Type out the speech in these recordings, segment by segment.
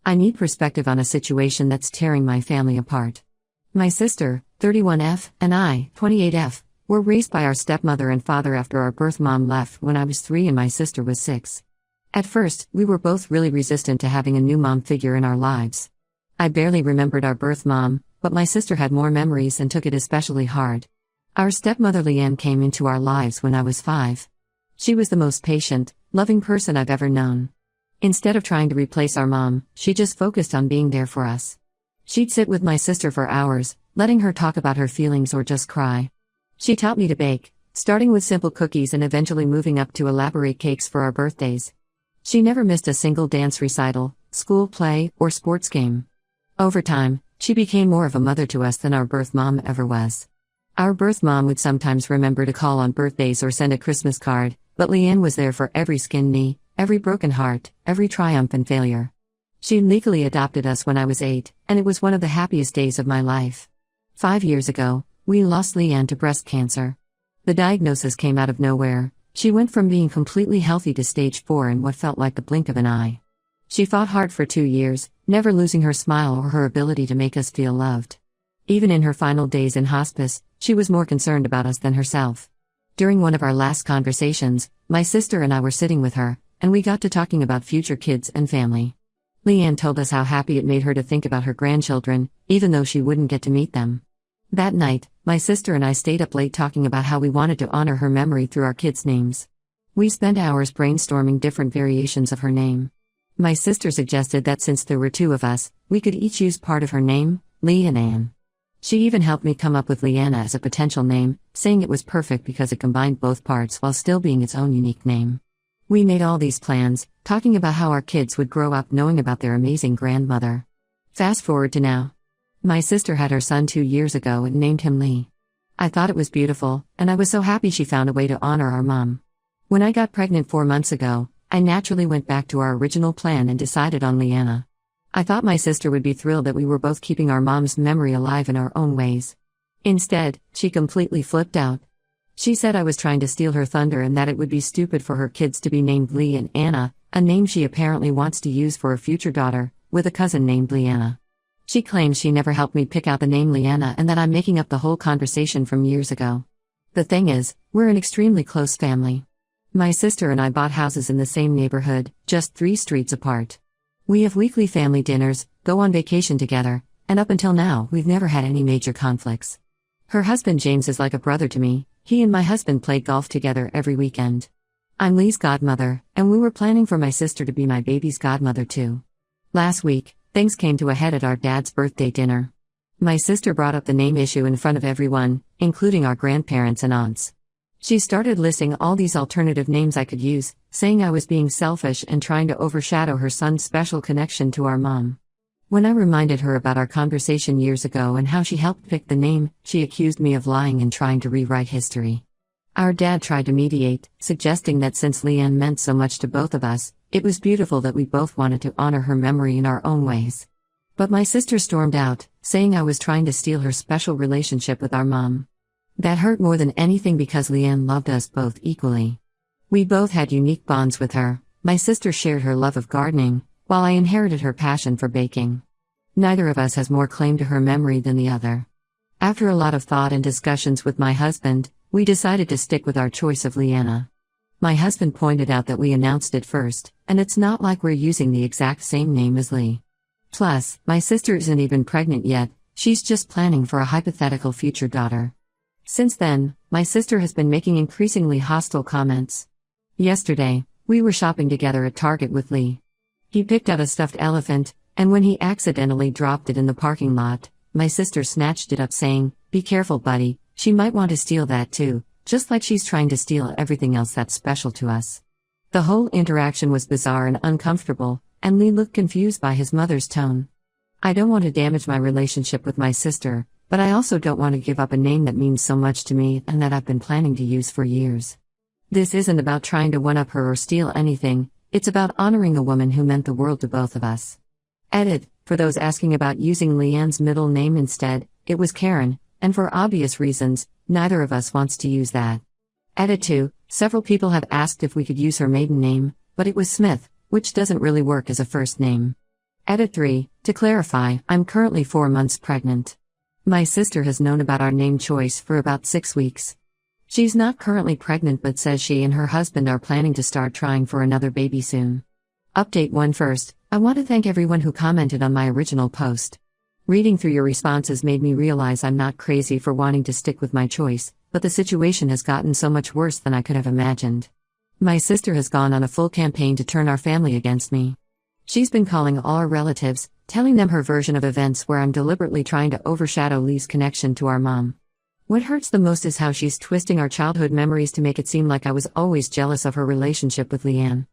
I need perspective on a situation that's tearing my family apart. My sister, 31F, and I, 28F, were raised by our stepmother and father after our birth mom left when I was 3 and my sister was 6. At first, we were both really resistant to having a new mom figure in our lives. I barely remembered our birth mom, but my sister had more memories and took it especially hard. Our stepmother Leanne came into our lives when I was 5. She was the most patient, loving person I've ever known. Instead of trying to replace our mom, she just focused on being there for us. She'd sit with my sister for hours, letting her talk about her feelings or just cry. She taught me to bake, starting with simple cookies and eventually moving up to elaborate cakes for our birthdays. She never missed a single dance recital, school play, or sports game. Over time, she became more of a mother to us than our birth mom ever was. Our birth mom would sometimes remember to call on birthdays or send a Christmas card, but Leanne was there for every skinned knee, every broken heart, every triumph and failure. She legally adopted us when I was 8, and it was one of the happiest days of my life. 5 years ago, we lost Leanne to breast cancer. The diagnosis came out of nowhere. She went from being completely healthy to stage 4 in what felt like the blink of an eye. She fought hard for 2 years, never losing her smile or her ability to make us feel loved. Even in her final days in hospice, she was more concerned about us than herself. During one of our last conversations, my sister and I were sitting with her, and we got to talking about future kids and family. Leanne told us how happy it made her to think about her grandchildren, even though she wouldn't get to meet them. That night, my sister and I stayed up late talking about how we wanted to honor her memory through our kids' names. We spent hours brainstorming different variations of her name. My sister suggested that since there were 2 of us, we could each use part of her name, Lee and Anne. She even helped me come up with Leanna as a potential name, saying it was perfect because it combined both parts while still being its own unique name. We made all these plans, talking about how our kids would grow up knowing about their amazing grandmother. Fast forward to now. My sister had her son 2 years ago and named him Lee. I thought it was beautiful, and I was so happy she found a way to honor our mom. When I got pregnant 4 months ago, I naturally went back to our original plan and decided on Leanna. I thought my sister would be thrilled that we were both keeping our mom's memory alive in our own ways. Instead, she completely flipped out. She said I was trying to steal her thunder and that it would be stupid for her kids to be named Lee and Anna, a name she apparently wants to use for a future daughter, with a cousin named Leanna. She claims she never helped me pick out the name Leanna and that I'm making up the whole conversation from years ago. The thing is, we're an extremely close family. My sister and I bought houses in the same neighborhood, just 3 streets apart. We have weekly family dinners, go on vacation together, and up until now, we've never had any major conflicts. Her husband James is like a brother to me. He and my husband play golf together every weekend. I'm Lee's godmother, and we were planning for my sister to be my baby's godmother too. Last week, things came to a head at our dad's birthday dinner. My sister brought up the name issue in front of everyone, including our grandparents and aunts. She started listing all these alternative names I could use, saying I was being selfish and trying to overshadow her son's special connection to our mom. When I reminded her about our conversation years ago and how she helped pick the name, she accused me of lying and trying to rewrite history. Our dad tried to mediate, suggesting that since Leanne meant so much to both of us, it was beautiful that we both wanted to honor her memory in our own ways. But my sister stormed out, saying I was trying to steal her special relationship with our mom. That hurt more than anything because Leanne loved us both equally. We both had unique bonds with her. My sister shared her love of gardening, while I inherited her passion for baking. Neither of us has more claim to her memory than the other. After a lot of thought and discussions with my husband, we decided to stick with our choice of Leanna. My husband pointed out that we announced it first, and it's not like we're using the exact same name as Lee. Plus, my sister isn't even pregnant yet, she's just planning for a hypothetical future daughter. Since then, my sister has been making increasingly hostile comments. Yesterday, we were shopping together at Target with Lee. He picked out a stuffed elephant, and when he accidentally dropped it in the parking lot, my sister snatched it up saying, "Be careful, buddy, she might want to steal that too, just like she's trying to steal everything else that's special to us." The whole interaction was bizarre and uncomfortable, and Lee looked confused by his mother's tone. I don't want to damage my relationship with my sister, but I also don't want to give up a name that means so much to me and that I've been planning to use for years. This isn't about trying to one-up her or steal anything, it's about honoring a woman who meant the world to both of us. Edit, for those asking about using Leanne's middle name instead, it was Karen, and for obvious reasons, neither of us wants to use that. Edit 2, several people have asked if we could use her maiden name, but it was Smith, which doesn't really work as a first name. Edit 3. To clarify, I'm currently 4 months pregnant. My sister has known about our name choice for about 6 weeks. She's not currently pregnant but says she and her husband are planning to start trying for another baby soon. Update 1 first, I want to thank everyone who commented on my original post. Reading through your responses made me realize I'm not crazy for wanting to stick with my choice, but the situation has gotten so much worse than I could have imagined. My sister has gone on a full campaign to turn our family against me. She's been calling all our relatives, telling them her version of events where I'm deliberately trying to overshadow Lee's connection to our mom. What hurts the most is how she's twisting our childhood memories to make it seem like I was always jealous of her relationship with Leanne.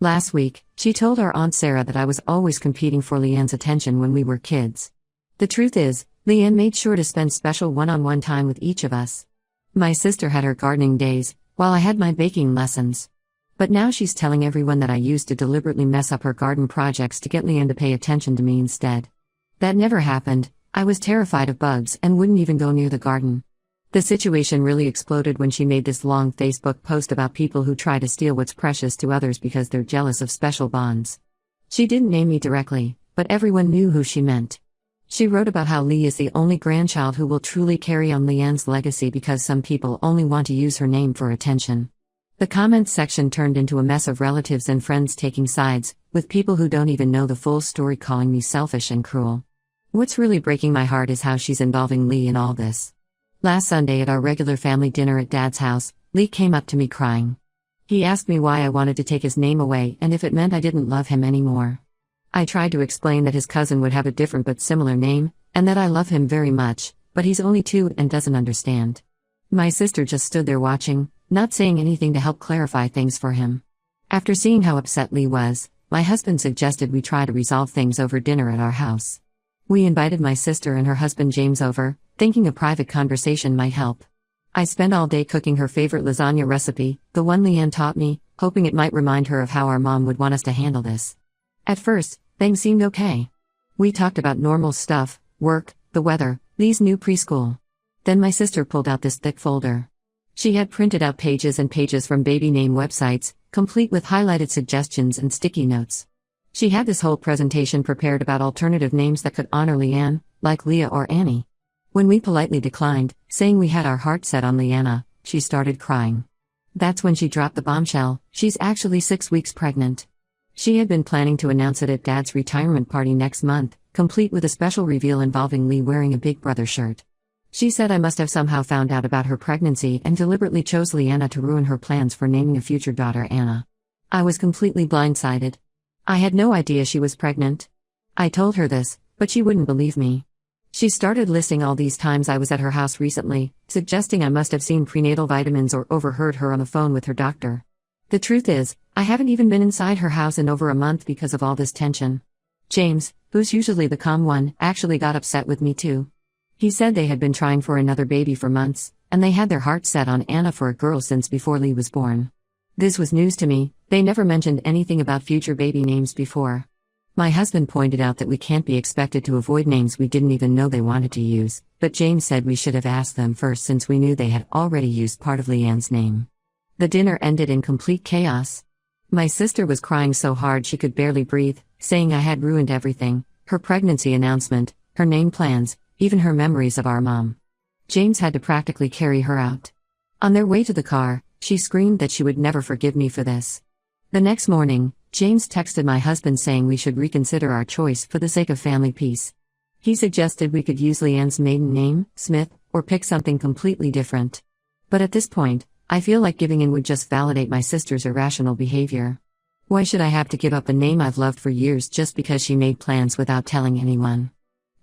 Last week, she told our Aunt Sarah that I was always competing for Leanne's attention when we were kids. The truth is, Leanne made sure to spend special one-on-one time with each of us. My sister had her gardening days, while I had my baking lessons. But now she's telling everyone that I used to deliberately mess up her garden projects to get Leanne to pay attention to me instead. That never happened. I was terrified of bugs and wouldn't even go near the garden. The situation really exploded when she made this long Facebook post about people who try to steal what's precious to others because they're jealous of special bonds. She didn't name me directly, but everyone knew who she meant. She wrote about how Lee is the only grandchild who will truly carry on Leanne's legacy because some people only want to use her name for attention. The comments section turned into a mess of relatives and friends taking sides, with people who don't even know the full story calling me selfish and cruel. What's really breaking my heart is how she's involving Lee in all this. Last Sunday at our regular family dinner at Dad's house, Lee came up to me crying. He asked me why I wanted to take his name away and if it meant I didn't love him anymore. I tried to explain that his cousin would have a different but similar name, and that I love him very much, but he's only 2 and doesn't understand. My sister just stood there watching, not saying anything to help clarify things for him. After seeing how upset Lee was, my husband suggested we try to resolve things over dinner at our house. We invited my sister and her husband James over, thinking a private conversation might help. I spent all day cooking her favorite lasagna recipe, the one Leanne taught me, hoping it might remind her of how our mom would want us to handle this. At first, things seemed okay. We talked about normal stuff, work, the weather, Lee's new preschool. Then my sister pulled out this thick folder. She had printed out pages and pages from baby name websites, complete with highlighted suggestions and sticky notes. She had this whole presentation prepared about alternative names that could honor Leanne, like Leah or Annie. When we politely declined, saying we had our heart set on Leanna, she started crying. That's when she dropped the bombshell: she's actually 6 weeks pregnant. She had been planning to announce it at Dad's retirement party next month, complete with a special reveal involving Lee wearing a Big Brother shirt. She said I must have somehow found out about her pregnancy and deliberately chose Leanna to ruin her plans for naming a future daughter Anna. I was completely blindsided. I had no idea she was pregnant. I told her this, but she wouldn't believe me. She started listing all these times I was at her house recently, suggesting I must have seen prenatal vitamins or overheard her on the phone with her doctor. The truth is, I haven't even been inside her house in over a month because of all this tension. James, who's usually the calm one, actually got upset with me too. He said they had been trying for another baby for months, and they had their heart set on Anna for a girl since before Lee was born. This was news to me. They never mentioned anything about future baby names before. My husband pointed out that we can't be expected to avoid names we didn't even know they wanted to use, but James said we should have asked them first since we knew they had already used part of Leanne's name. The dinner ended in complete chaos. My sister was crying so hard she could barely breathe, saying I had ruined everything: her pregnancy announcement, her name plans, even her memories of our mom. James had to practically carry her out. On their way to the car, she screamed that she would never forgive me for this. The next morning, James texted my husband saying we should reconsider our choice for the sake of family peace. He suggested we could use Leanne's maiden name, Smith, or pick something completely different. But at this point, I feel like giving in would just validate my sister's irrational behavior. Why should I have to give up a name I've loved for years just because she made plans without telling anyone?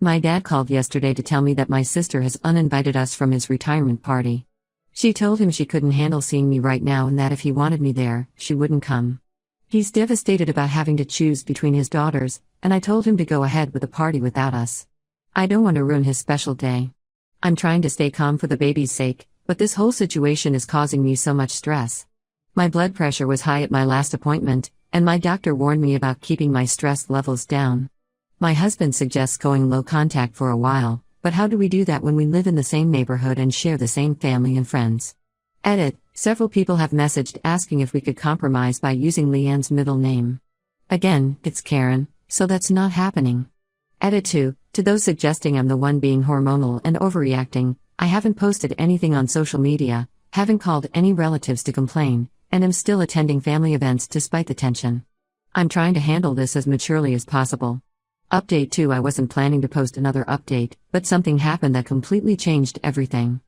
My dad called yesterday to tell me that my sister has uninvited us from his retirement party. She told him she couldn't handle seeing me right now and that if he wanted me there, she wouldn't come. He's devastated about having to choose between his daughters, and I told him to go ahead with the party without us. I don't want to ruin his special day. I'm trying to stay calm for the baby's sake, but this whole situation is causing me so much stress. My blood pressure was high at my last appointment, and my doctor warned me about keeping my stress levels down. My husband suggests going low contact for a while, but how do we do that when we live in the same neighborhood and share the same family and friends? Edit: several people have messaged asking if we could compromise by using Leanne's middle name. Again, it's Karen, So that's not happening. Edit 2. To those suggesting I'm the one being hormonal and overreacting, I haven't posted anything on social media, haven't called any relatives to complain, and am still attending family events despite the tension. I'm trying to handle this as maturely as possible. Update 2. I wasn't planning to post another update, but something happened that completely changed everything.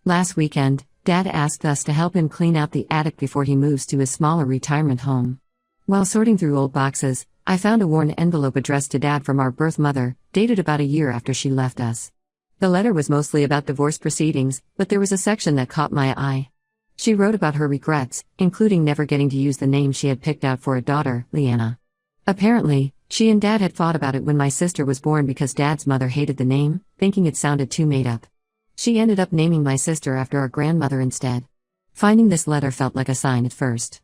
Last weekend, Dad asked us to help him clean out the attic before he moves to his smaller retirement home. While sorting through old boxes, I found a worn envelope addressed to Dad from our birth mother, dated about a year after she left us. The letter was mostly about divorce proceedings, but there was a section that caught my eye. She wrote about her regrets, including never getting to use the name she had picked out for a daughter, Leanna. Apparently, she and Dad had fought about it when my sister was born because Dad's mother hated the name, thinking it sounded too made up. She ended up naming my sister after our grandmother instead. Finding this letter felt like a sign at first.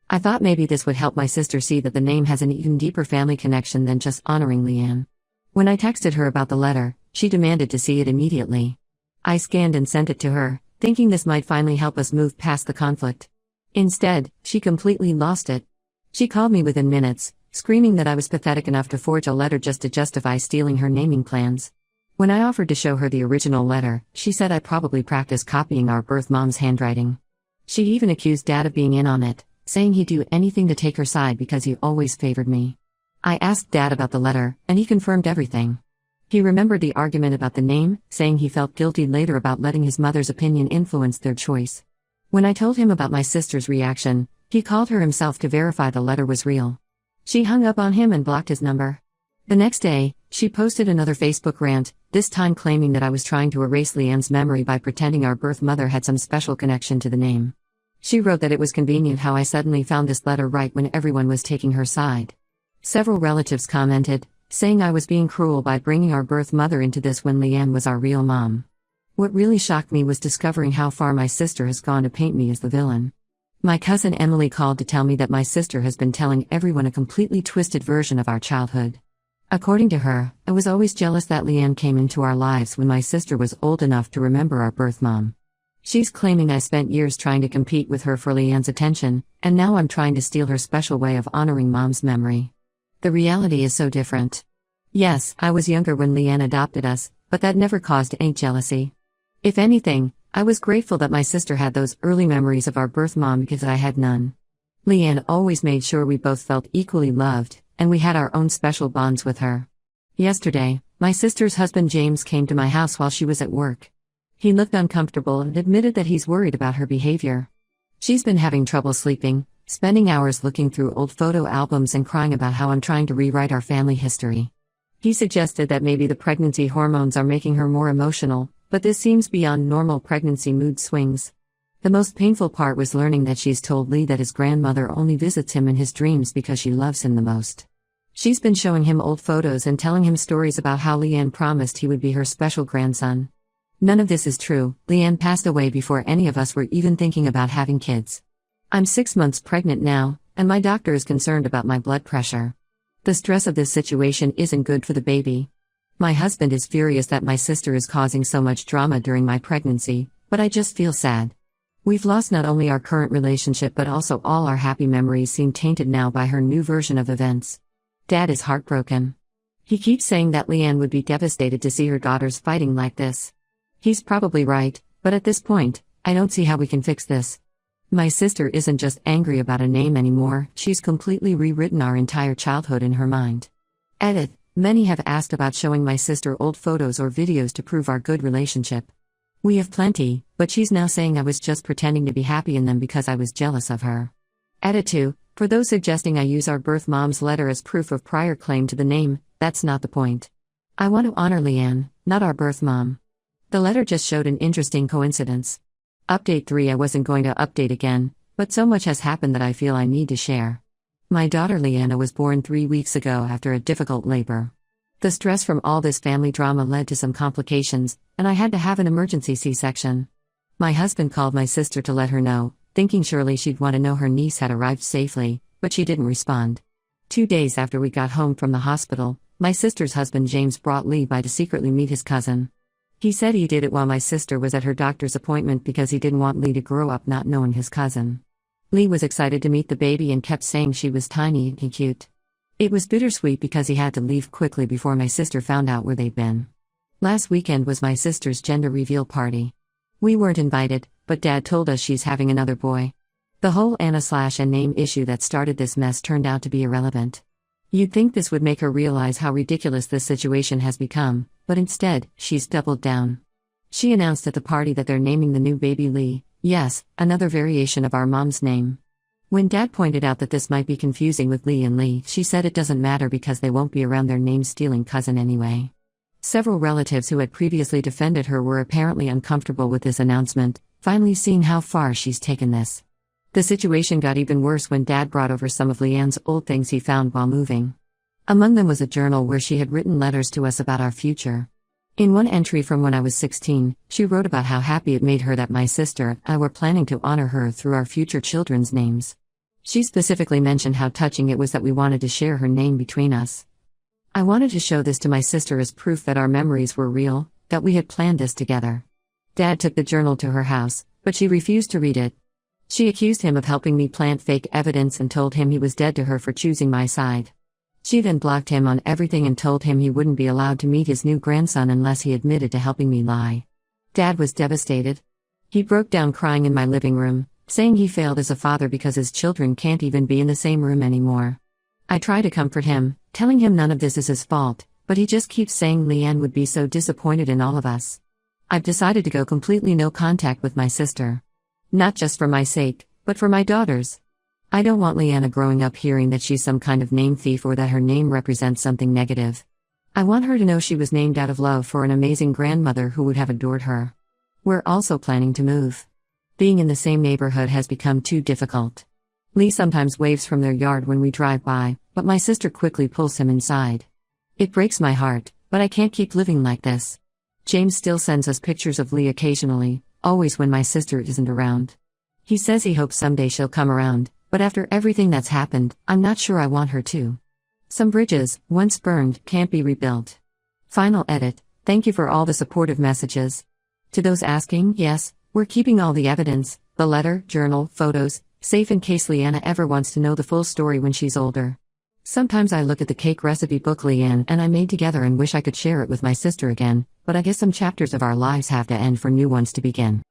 I thought maybe this would help my sister see that the name has an even deeper family connection than just honoring Leanne. When I texted her about the letter, she demanded to see it immediately. I scanned and sent it to her, thinking this might finally help us move past the conflict. Instead, she completely lost it. She called me within minutes, screaming that I was pathetic enough to forge a letter just to justify stealing her naming plans. When I offered to show her the original letter, she said I probably practiced copying our birth mom's handwriting. She even accused Dad of being in on it, saying he'd do anything to take her side because he always favored me. I asked Dad about the letter, and he confirmed everything. He remembered the argument about the name, saying he felt guilty later about letting his mother's opinion influence their choice. When I told him about my sister's reaction, he called her himself to verify the letter was real. She hung up on him and blocked his number. The next day, she posted another Facebook rant, this time claiming that I was trying to erase Leanne's memory by pretending our birth mother had some special connection to the name. She wrote that it was convenient how I suddenly found this letter right when everyone was taking her side. Several relatives commented, saying I was being cruel by bringing our birth mother into this when Leanne was our real mom. What really shocked me was discovering how far my sister has gone to paint me as the villain. My cousin Emily called to tell me that my sister has been telling everyone a completely twisted version of our childhood. According to her, I was always jealous that Leanne came into our lives when my sister was old enough to remember our birth mom. She's claiming I spent years trying to compete with her for Leanne's attention, and now I'm trying to steal her special way of honoring mom's memory. The reality is so different. Yes, I was younger when Leanne adopted us, but that never caused any jealousy. If anything, I was grateful that my sister had those early memories of our birth mom because I had none. Leanne always made sure we both felt equally loved, and we had our own special bonds with her. Yesterday, my sister's husband James came to my house while she was at work. He looked uncomfortable and admitted that he's worried about her behavior. She's been having trouble sleeping, spending hours looking through old photo albums and crying about how I'm trying to rewrite our family history. He suggested that maybe the pregnancy hormones are making her more emotional, but this seems beyond normal pregnancy mood swings. The most painful part was learning that she's told Lee that his grandmother only visits him in his dreams because she loves him the most. She's been showing him old photos and telling him stories about how Leanne promised he would be her special grandson. None of this is true. Leanne passed away before any of us were even thinking about having kids. I'm 6 months pregnant now, and my doctor is concerned about my blood pressure. The stress of this situation isn't good for the baby. My husband is furious that my sister is causing so much drama during my pregnancy, but I just feel sad. We've lost not only our current relationship but also all our happy memories seem tainted now by her new version of events. Dad is heartbroken. He keeps saying that Leanne would be devastated to see her daughters fighting like this. He's probably right, but at this point, I don't see how we can fix this. My sister isn't just angry about a name anymore, she's completely rewritten our entire childhood in her mind. Edit. Many have asked about showing my sister old photos or videos to prove our good relationship. We have plenty, but she's now saying I was just pretending to be happy in them because I was jealous of her. Edit 2. For those suggesting I use our birth mom's letter as proof of prior claim to the name, that's not the point. I want to honor Leanne, not our birth mom. The letter just showed an interesting coincidence. Update 3. I wasn't going to update again, but so much has happened that I feel I need to share. My daughter Leanna was born 3 weeks ago after a difficult labor. The stress from all this family drama led to some complications, and I had to have an emergency C-section. My husband called my sister to let her know, thinking surely she'd want to know her niece had arrived safely, but she didn't respond. 2 days after we got home from the hospital, my sister's husband James brought Lee by to secretly meet his cousin. He said he did it while my sister was at her doctor's appointment because he didn't want Lee to grow up not knowing his cousin. Lee was excited to meet the baby and kept saying she was tiny and cute. It was bittersweet because he had to leave quickly before my sister found out where they'd been. Last weekend was my sister's gender reveal party. We weren't invited, but Dad told us she's having another boy. The whole Anna/and name issue that started this mess turned out to be irrelevant. You'd think this would make her realize how ridiculous this situation has become, but instead, she's doubled down. She announced at the party that they're naming the new baby Lee, yes, another variation of our mom's name. When Dad pointed out that this might be confusing with Lee and Lee, she said it doesn't matter because they won't be around their name-stealing cousin anyway. Several relatives who had previously defended her were apparently uncomfortable with this announcement, finally seeing how far she's taken this. The situation got even worse when Dad brought over some of Leanne's old things he found while moving. Among them was a journal where she had written letters to us about our future. In one entry from when I was 16, she wrote about how happy it made her that my sister and I were planning to honor her through our future children's names. She specifically mentioned how touching it was that we wanted to share her name between us. I wanted to show this to my sister as proof that our memories were real, that we had planned this together. Dad took the journal to her house, but she refused to read it. She accused him of helping me plant fake evidence and told him he was dead to her for choosing my side. She then blocked him on everything and told him he wouldn't be allowed to meet his new grandson unless he admitted to helping me lie. Dad was devastated. He broke down crying in my living room, saying he failed as a father because his children can't even be in the same room anymore. I try to comfort him, telling him none of this is his fault, but he just keeps saying Leanne would be so disappointed in all of us. I've decided to go completely no contact with my sister. Not just for my sake, but for my daughter's. I don't want Leanna growing up hearing that she's some kind of name thief or that her name represents something negative. I want her to know she was named out of love for an amazing grandmother who would have adored her. We're also planning to move. Being in the same neighborhood has become too difficult. Lee sometimes waves from their yard when we drive by, but my sister quickly pulls him inside. It breaks my heart, but I can't keep living like this. James still sends us pictures of Lee occasionally, always when my sister isn't around. He says he hopes someday she'll come around, but after everything that's happened, I'm not sure I want her to. Some bridges, once burned, can't be rebuilt. Final edit. Thank you for all the supportive messages. To those asking, yes, we're keeping all the evidence, the letter, journal, photos, safe in case Leanna ever wants to know the full story when she's older. Sometimes I look at the cake recipe book Leanne and I made together and wish I could share it with my sister again, but I guess some chapters of our lives have to end for new ones to begin.